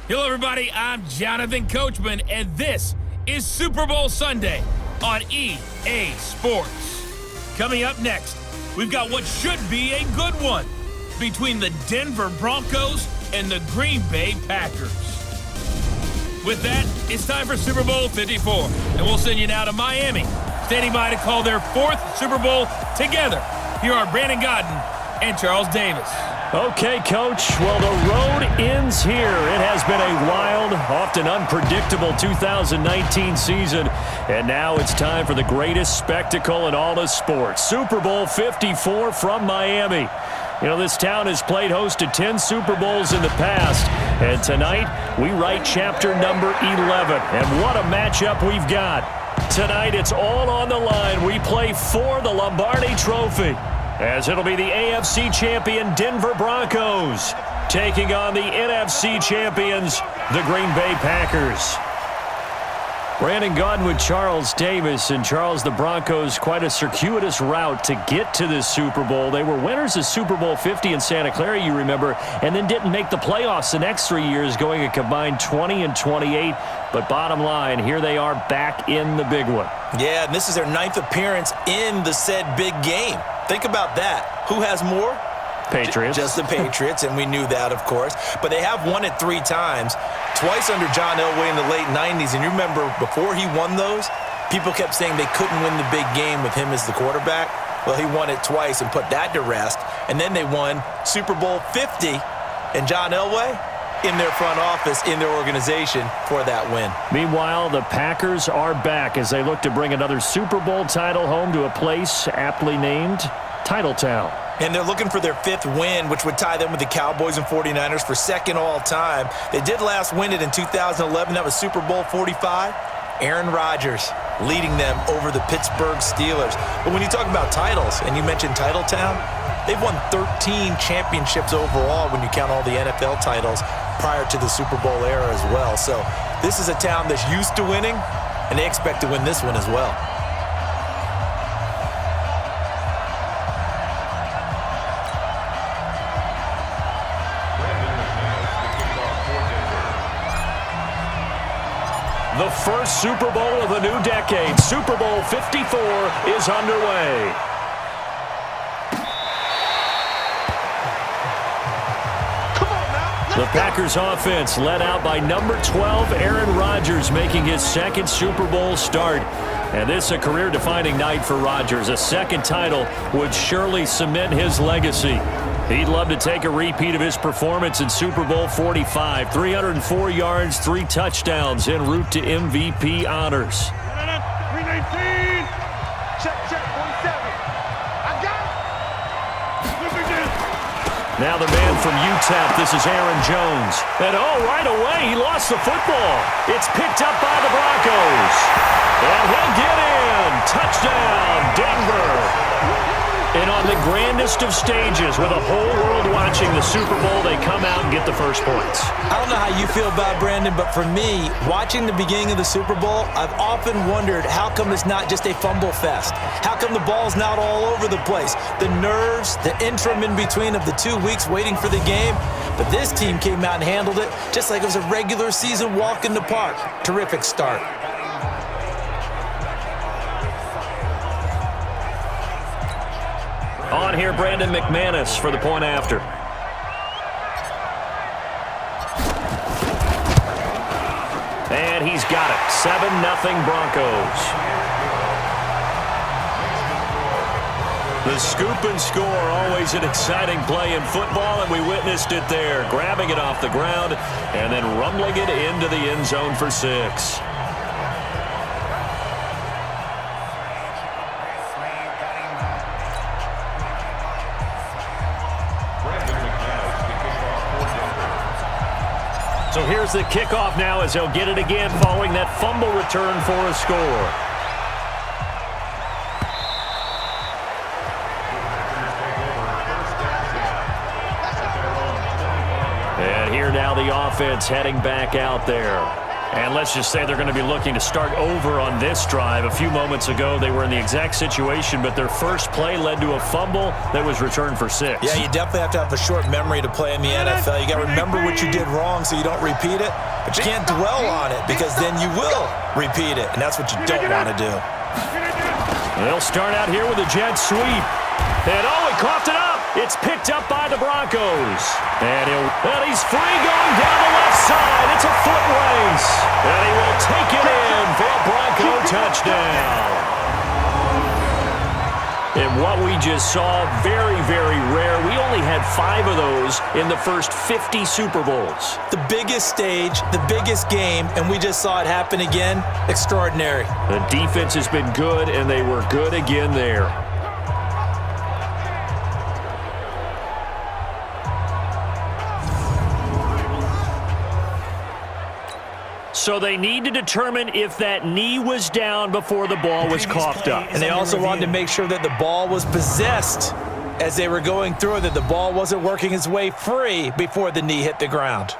Hello, everybody. I'm Jonathan Coachman, and this is Super Bowl Sunday on EA Sports. Coming up next, we've got what should be a good one between the Denver Broncos and the Green Bay Packers. With that, it's time for Super Bowl 54, and we'll send you now to Miami, standing by to call their fourth Super Bowl together. Here are Brandon Godden and Charles Davis. Okay, Coach. Well, the road ends here. It has been a wild, often unpredictable 2019 season, and now it's time for the greatest spectacle in all of sports. Super Bowl 54 from Miami. You know, this town has played host to 10 Super Bowls in the past, and tonight we write chapter number 11. And what a matchup we've got. Tonight it's all on the line. We play for the Lombardi Trophy, as it'll be the AFC champion Denver Broncos taking on the NFC champions, the Green Bay Packers. Brandon Godden with Charles Davis. And Charles, the Broncos, quite a circuitous route to get to this Super Bowl. They were winners of Super Bowl 50 in Santa Clara, you remember, and then didn't make the playoffs the next 3 years, going a combined 20-28. But bottom line, here they are back in the big one. Yeah, and this is their 9th appearance in the said big game. Think about that. Who has more? Patriots. Just the Patriots, and we knew that, of course. But they have won it 3 times, twice under John Elway in the late 90s. And you remember, before he won those, people kept saying they couldn't win the big game with him as the quarterback. Well, he won it twice and put that to rest. And then they won Super Bowl 50, and John Elway in their front office, in their organization for that win. Meanwhile, the Packers are back as they look to bring another Super Bowl title home to a place aptly named Titletown. And they're looking for their 5th win, which would tie them with the Cowboys and 49ers for 2nd all time. They did last win it in 2011. That was Super Bowl 45. Aaron Rodgers leading them over the Pittsburgh Steelers. But when you talk about titles, and you mentioned Titletown, they've won 13 championships overall when you count all the NFL titles prior to the Super Bowl era as well. So this is a town that's used to winning, and they expect to win this one as well. The first Super Bowl of the new decade, Super Bowl 54, is underway. The Packers offense led out by number 12, Aaron Rodgers, making his 2nd Super Bowl start. And this is a career-defining night for Rodgers. A 2nd title would surely cement his legacy. He'd love to take a repeat of his performance in Super Bowl 45. 304 yards, 3 touchdowns en route to MVP honors. 319. Check, 47. I got it. Now the man from UTEP, this is Aaron Jones. And right away, he lost the football. It's picked up by the Broncos. And he'll get in. Touchdown, Denver. And on the grandest of stages, with a whole world watching the Super Bowl, they come out and get the first points. I don't know how you feel about Brandon, but for me, watching the beginning of the Super Bowl, I've often wondered how come it's not just a fumble fest? How come the ball's not all over the place? The nerves, the interim in between of the 2 weeks waiting for the game. But this team came out and handled it just like it was a regular season walk in the park. Terrific start. On here, Brandon McManus for the point after. And he's got it. 7-0 Broncos. The scoop and score, always an exciting play in football, and we witnessed it there. Grabbing it off the ground and then rumbling it into the end zone for 6. So here's the kickoff now as they'll get it again following that fumble return for a score. And here now the offense heading back out there. And let's just say they're going to be looking to start over on this drive. A few moments ago, they were in the exact situation, but their first play led to a fumble that was returned for 6. Yeah, you definitely have to have a short memory to play in the NFL. You got to remember what you did wrong so you don't repeat it, but you can't dwell on it because then you will repeat it, and that's what you don't want to do. They'll start out here with a jet sweep. And, he coughed it up. It's picked up by the Broncos. And he's free going down the left side. It's a foot race. And he will take it in for a Bronco touchdown. And what we just saw, very, very rare. We only had 5 of those in the first 50 Super Bowls. The biggest stage, the biggest game, and we just saw it happen again. Extraordinary. The defense has been good, and they were good again there. So they need to determine if that knee was down before the ball was coughed up. And they also wanted to make sure that the ball was possessed as they were going through it, that the ball wasn't working its way free before the knee hit the ground.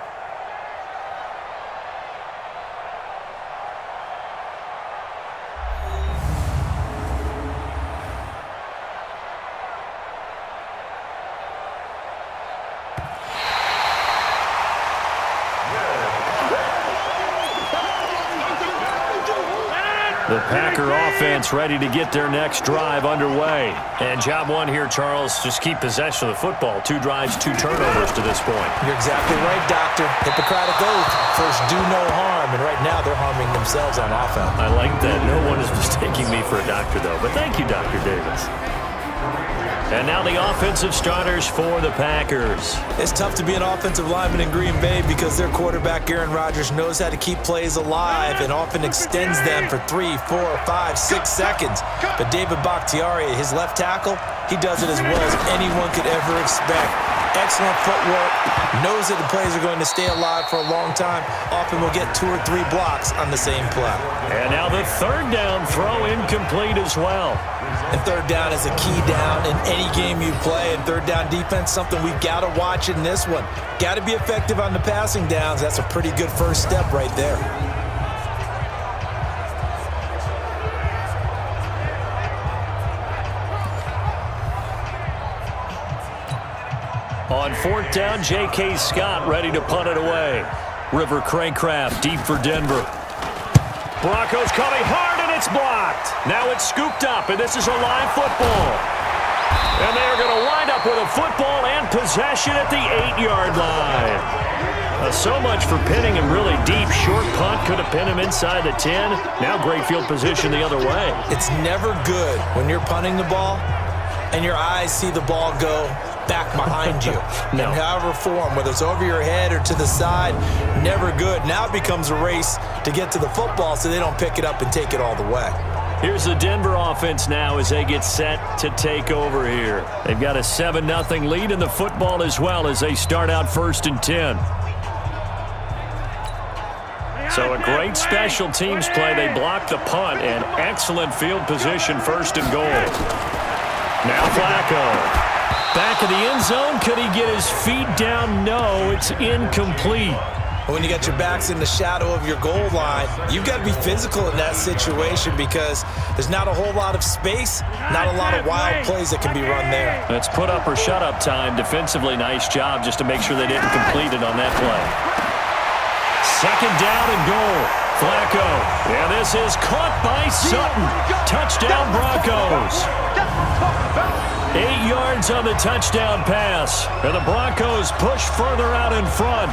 The Packer offense ready to get their next drive underway. And job one here, Charles, just keep possession of the football. 2 drives, 2 turnovers to this point. You're exactly right, Doctor. Hippocratic oath. First, do no harm. And right now, they're harming themselves on offense. I like that. No one is mistaking me for a doctor, though. But thank you, Dr. Davis. And now the offensive starters for the Packers. It's tough to be an offensive lineman in Green Bay because their quarterback, Aaron Rodgers, knows how to keep plays alive and often extends them for 3, 4, 5, 6 seconds. But David Bakhtiari, his left tackle, he does it as well as anyone could ever expect. Excellent footwork, knows that the plays are going to stay alive for a long time. Often will get 2 or 3 blocks on the same play. And now the third down throw incomplete as well. And third down is a key down in any game you play. And third down defense, something we've got to watch in this one. Got to be effective on the passing downs. That's a pretty good first step right there. On 4th down, J.K. Scott ready to punt it away. River Craycraft deep for Denver. Broncos coming hard, and it's blocked. Now it's scooped up, and this is a live football. And they are going to wind up with a football and possession at the 8-yard line. So much for pinning him really deep. Short punt could have pinned him inside the 10. Now great field position the other way. It's never good when you're punting the ball and your eyes see the ball go back behind you. No. In however form, whether it's over your head or to the side, never good. Now it becomes a race to get to the football so they don't pick it up and take it all the way. Here's the Denver offense now as they get set to take over here. They've got a 7-0 lead in the football as well as they start out 1st and 10. So a great special teams play. They block the punt and excellent field position 1st and goal. Now Flacco. Back of the end zone. Could he get his feet down? No, it's incomplete. When you got your backs in the shadow of your goal line, you've got to be physical in that situation because there's not a whole lot of space, not a lot of wild plays that can be run there. It's put up or shut up time. Defensively, nice job just to make sure they didn't complete it on that play. 2nd down and goal. Flacco. And this is caught by Sutton. Touchdown Broncos. 8 yards on the touchdown pass. And the Broncos push further out in front.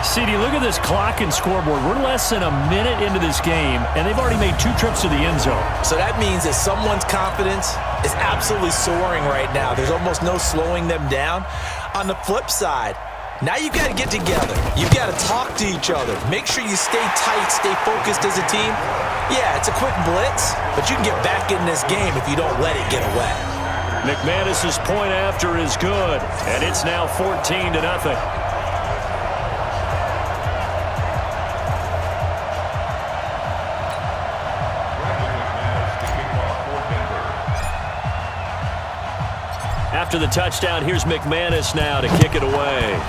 CD, look at this clock and scoreboard. We're less than a minute into this game, and they've already made 2 trips to the end zone. So that means that someone's confidence is absolutely soaring right now. There's almost no slowing them down. On the flip side, now you've got to get together. You've got to talk to each other. Make sure you stay tight, stay focused as a team. Yeah, it's a quick blitz, but you can get back in this game if you don't let it get away. McManus's point after is good, and it's now 14-0. After the touchdown, here's McManus now to kick it away.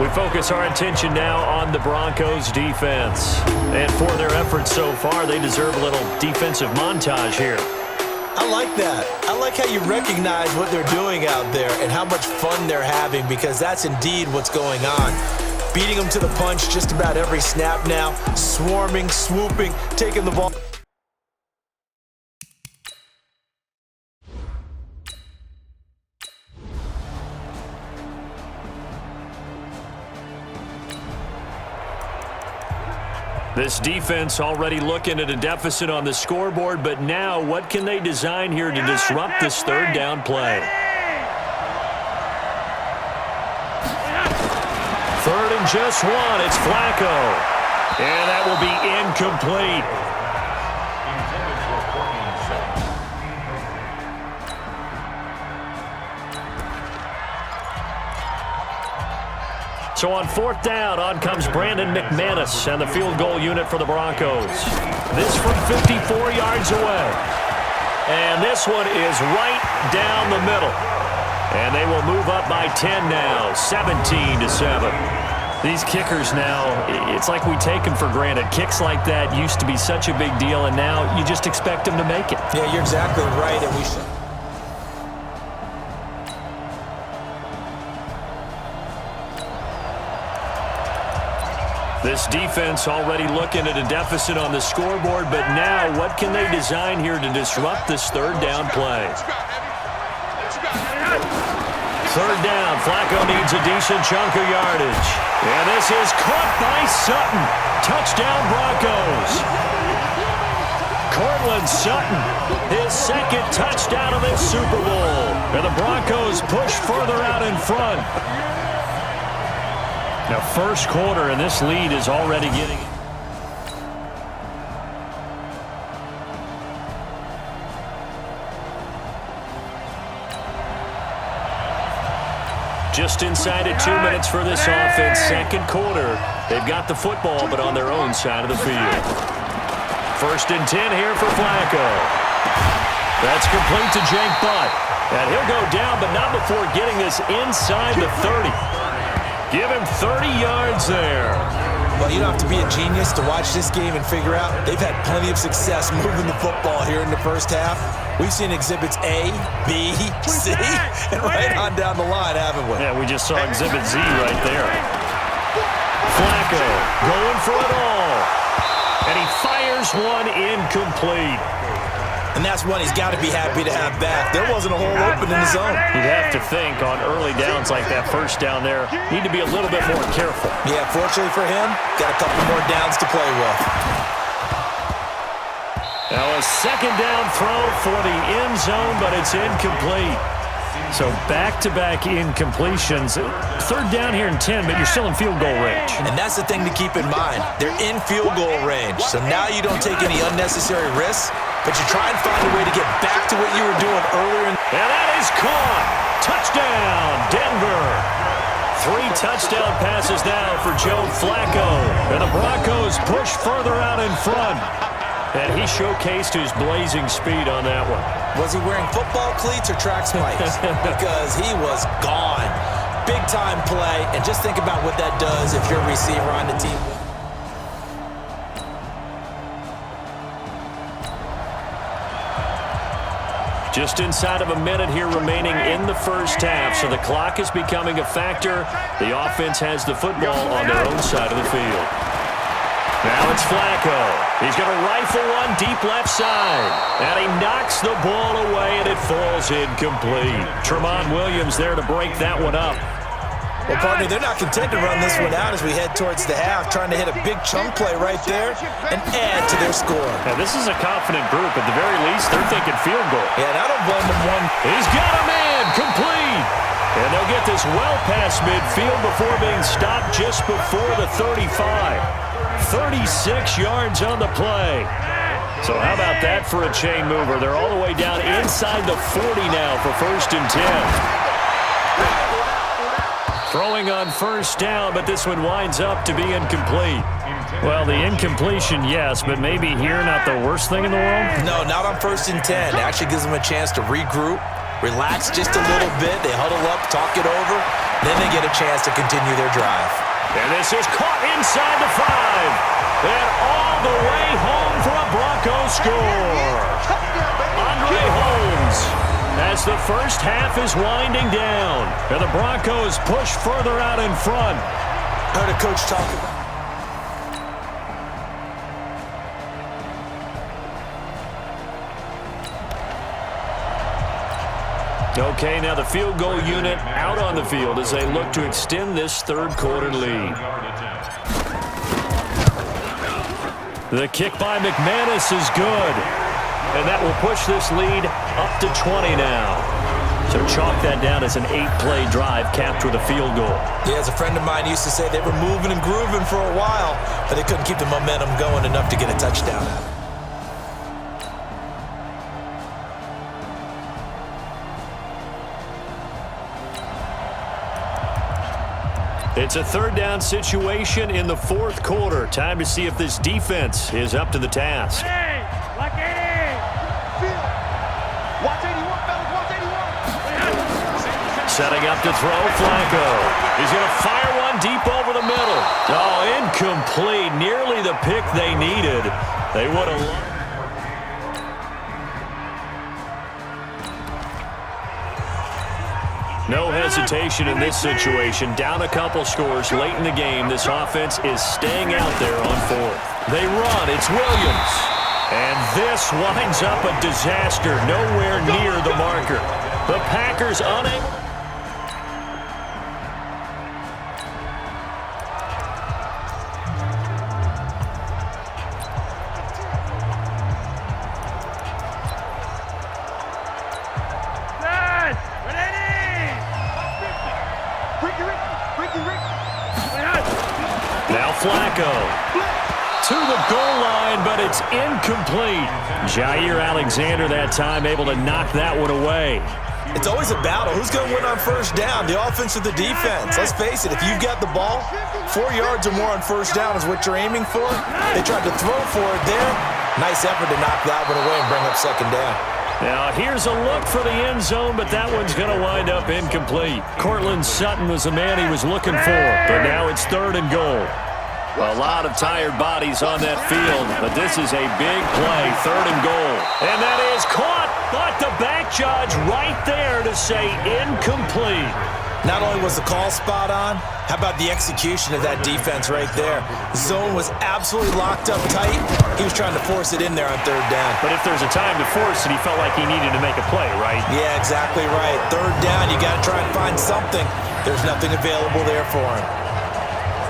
We focus our attention now on the Broncos defense. And for their efforts so far, they deserve a little defensive montage here. I like that. I like how you recognize what they're doing out there and how much fun they're having, because that's indeed what's going on. Beating them to the punch just about every snap now. Swarming, swooping, taking the ball. This defense already looking at a deficit on the scoreboard, but now what can they design here to disrupt this third down play? Third and just one. It's Flacco. And that will be incomplete. So on fourth down, on comes Brandon McManus and the field goal unit for the Broncos. This from 54 yards away. And this one is right down the middle. And they will move up by 10 now, 17-7. These kickers now, it's like we take them for granted. Kicks like that used to be such a big deal, and now you just expect them to make it. Yeah, you're exactly right, and we should. This defense already looking at a deficit on the scoreboard, but now what can they design here to disrupt this third down play? Third down, Flacco needs a decent chunk of yardage. And this is caught by Sutton. Touchdown Broncos. Cortland Sutton, his second touchdown of this Super Bowl. And the Broncos push further out in front. Now, first quarter, and this lead is already getting... Just inside of 2 minutes for this offense. Second quarter, they've got the football, but on their own side of the field. First and 10 here for Flacco. That's complete to Jake Butt. And he'll go down, but not before getting this inside the 30. Give him 30 yards there. Well, you don't have to be a genius to watch this game and figure out they've had plenty of success moving the football here in the first half. We've seen exhibits A, B, C, and right on down the line, haven't we? Yeah, we just saw exhibit Z right there. Flacco going for it all. And he fires one incomplete. And that's one he's got to be happy to have back. There wasn't a hole open in the zone. You'd have to think on early downs like that first down there, need to be a little bit more careful. Yeah, fortunately for him, got a couple more downs to play with. Now a second down throw for the end zone, but it's incomplete. So back-to-back incompletions. Third down here in 10, but you're still in field goal range. And that's the thing to keep in mind. They're in field goal range. So now you don't take any unnecessary risks, but you try and find a way to get back to what you were doing earlier. And that is caught. Touchdown, Denver. 3 touchdown passes now for Joe Flacco. And the Broncos push further out in front. And he showcased his blazing speed on that one. Was he wearing football cleats or track spikes? Because he was gone. Big-time play. And just think about what that does if you're a receiver on the team. Just inside of a minute here remaining in the first half, so the clock is becoming a factor. The offense has the football on their own side of the field. Now it's Flacco. He's going to rifle one deep left side. And he knocks the ball away, and it falls incomplete. Tramon Williams there to break that one up. Well, partner, they're not content to run this one out as we head towards the half, trying to hit a big chunk play right there and add to their score. Now, this is a confident group. At the very least, they're thinking field goal. Yeah, and I don't blame them one. He's got a man, complete. And they'll get this well past midfield before being stopped just before the 35. 36 yards on the play. So how about that for a chain mover? They're all the way down inside the 40 now for first and 10. Throwing on first down, but this one winds up to be incomplete. Well, the incompletion, yes, but maybe here not the worst thing in the world? No, not on first and 10. It actually gives them a chance to regroup, relax just a little bit. They huddle up, talk it over, then they get a chance to continue their drive. And this is caught inside the 5. And all the way home for a Broncos score. Andre Holmes as the first half is winding down. And the Broncos push further out in front. I heard a coach talk about Okay, now the field goal unit out on the field as they look to extend this third quarter lead. The kick by McManus is good. And that will push this lead up to 20 now. So chalk that down as an 8-play drive capped with a field goal. Yeah, as a friend of mine used to say, they were moving and grooving for a while, but they couldn't keep the momentum going enough to get a touchdown out of it. It's a third down situation in the fourth quarter. Time to see if this defense is up to the task. Like 80. Watch 81, fellas. Watch 81. Setting up to throw, Flacco. He's going to fire one deep over the middle. Oh, incomplete. Nearly the pick they needed. They would have... No hesitation in this situation. Down a couple scores late in the game. This offense is staying out there on fourth. They run. It's Williams. And this winds up a disaster. Nowhere near the marker. The Packers unable. Now Flacco to the goal line, but it's incomplete. Jair Alexander that time able to knock that one away. It's always a battle. Who's going to win on first down, the offense or the defense? Let's face it, if you've got the ball, 4 yards or more on first down is what you're aiming for. They tried to throw for it there. Nice effort to knock that one away and bring up second down. Now, here's a look for the end zone, but that one's going to wind up incomplete. Cortland Sutton was the man he was looking for, but now it's third and goal. A lot of tired bodies on that field, but this is a big play, third and goal. And that is caught, but the back judge right there to say incomplete. Not only was the call spot on, how about the execution of that defense right there? Zone was absolutely locked up tight. He was trying to force it in there on third down. But if there's a time to force it, he felt like he needed to make a play, right? Yeah, exactly right. Third down, you got to try and find something. There's nothing available there for him.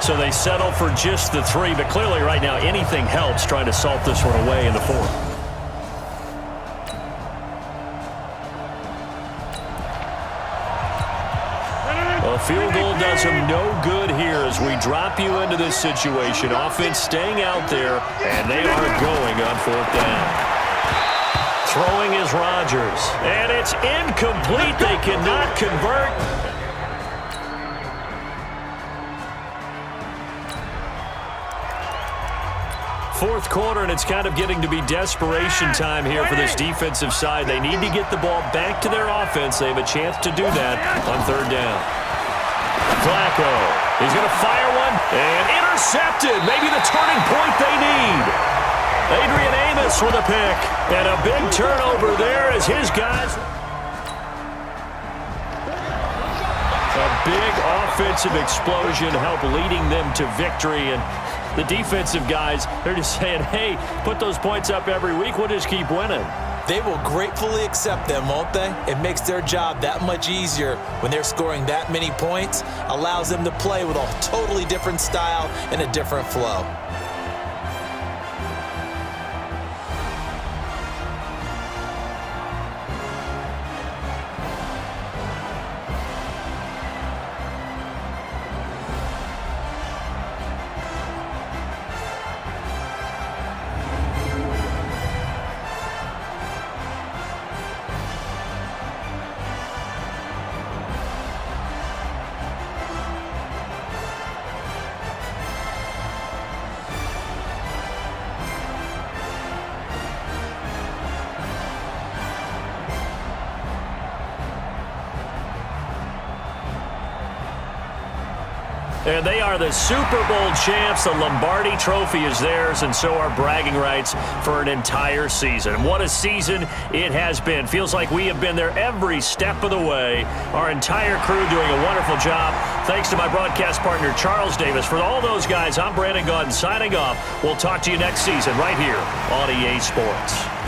So they settle for just the 3, but clearly right now anything helps trying to salt this one away in the fourth. A field goal does him no good here as we drop you into this situation. Offense staying out there, and they are going on fourth down. Throwing is Rodgers, and it's incomplete. They cannot convert. Fourth quarter, and it's kind of getting to be desperation time here for this defensive side. They need to get the ball back to their offense. They have a chance to do that on third down. Flacco, he's going to fire one, and intercepted. Maybe the turning point they need. Adrian Amos with a pick, and a big turnover there as his guys... A big offensive explosion helped leading them to victory, and the defensive guys, they're just saying, hey, put those points up every week. We'll just keep winning. They will gratefully accept them, won't they? It makes their job that much easier when they're scoring that many points. Allows them to play with a totally different style and a different flow. And they are the Super Bowl champs. The Lombardi Trophy is theirs, and so are bragging rights for an entire season. What a season it has been. Feels like we have been there every step of the way. Our entire crew doing a wonderful job. Thanks to my broadcast partner, Charles Davis. For all those guys, I'm Brandon Gaudin signing off. We'll talk to you next season right here on EA Sports.